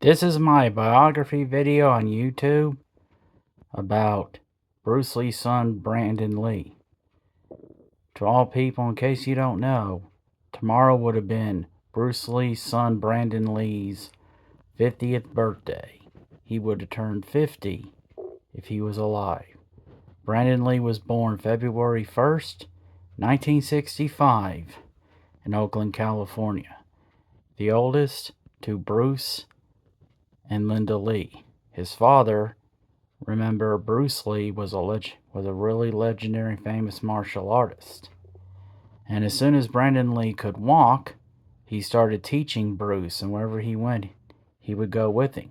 This is my biography video on YouTube about Bruce Lee's son, Brandon Lee. To all people, in case you don't know, tomorrow would have been Bruce Lee's son, Brandon Lee's 50th birthday. He would have turned 50 if he was alive. Brandon Lee was born February 1st, 1965 in Oakland, California. The oldest to Bruce and Linda Lee. His father, remember, Bruce Lee was a really legendary, famous martial artist. And as soon as Brandon Lee could walk, he started teaching Bruce, and wherever he went, he would go with him.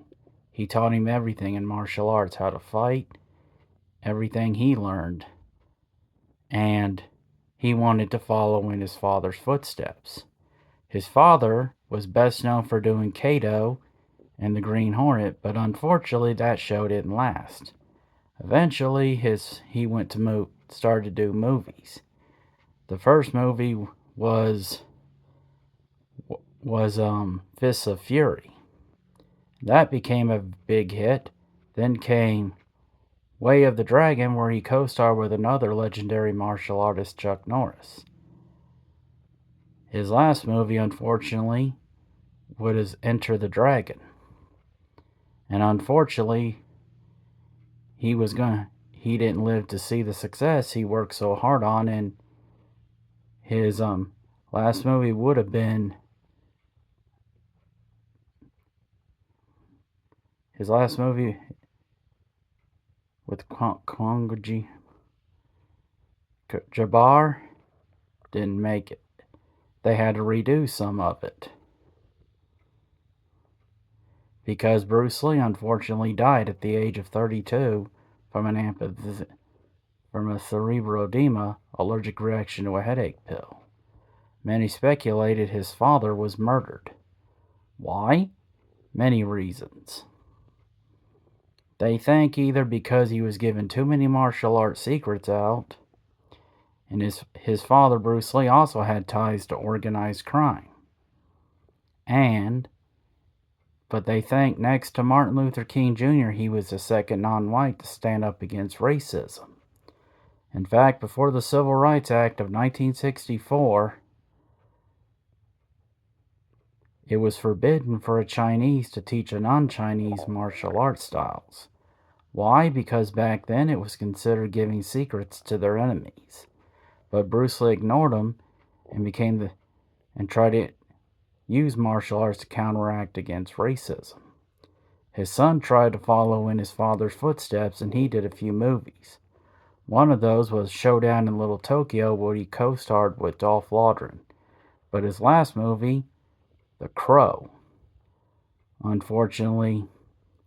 He taught him everything in martial arts, how to fight, everything he learned. And he wanted to follow in his father's footsteps. His father was best known for doing Kato and the Green Hornet, but unfortunately that show didn't last. Eventually he went to started to do movies. The first movie was Fists of Fury. That became a big hit. Then came Way of the Dragon, where he co-starred with another legendary martial artist, Chuck Norris. His last movie, unfortunately, was Enter the Dragon. And unfortunately, he didn't live to see the success he worked so hard on, and his last movie would have been his last movie with Kwangji Jabbar didn't make it. They had to redo some of it because Bruce Lee unfortunately died at the age of 32 from a cerebral edema allergic reaction to a headache pill. Many speculated his father was murdered. Why? Many reasons. They think either because he was given too many martial arts secrets out, and his father, Bruce Lee, also had ties to organized crime. But they think next to Martin Luther King Jr., he was the second non-white to stand up against racism. In fact, before the Civil Rights Act of 1964, it was forbidden for a Chinese to teach a non-Chinese martial arts styles. Why? Because back then it was considered giving secrets to their enemies. But Bruce Lee ignored them and tried to use martial arts to counteract against racism. His son tried to follow in his father's footsteps, and he did a few movies. One of those was Showdown in Little Tokyo, where he co-starred with Dolph Lundgren. But his last movie, The Crow, unfortunately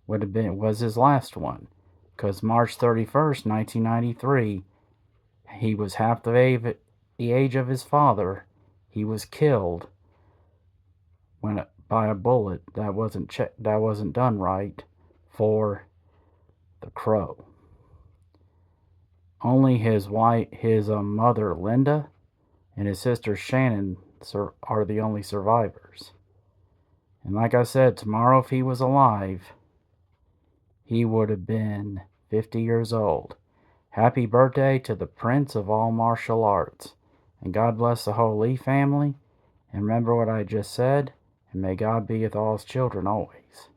was his last one, because March 31st, 1993, he was half the age of his father. He was killed by a bullet that wasn't done right for The Crow. Only his mother Linda and his sister Shannon are the only survivors. And like I said, tomorrow, if he was alive, he would have been 50 years old. Happy birthday to the Prince of all martial arts. And God bless the whole Lee family. And remember what I just said. And may God be with all his children always.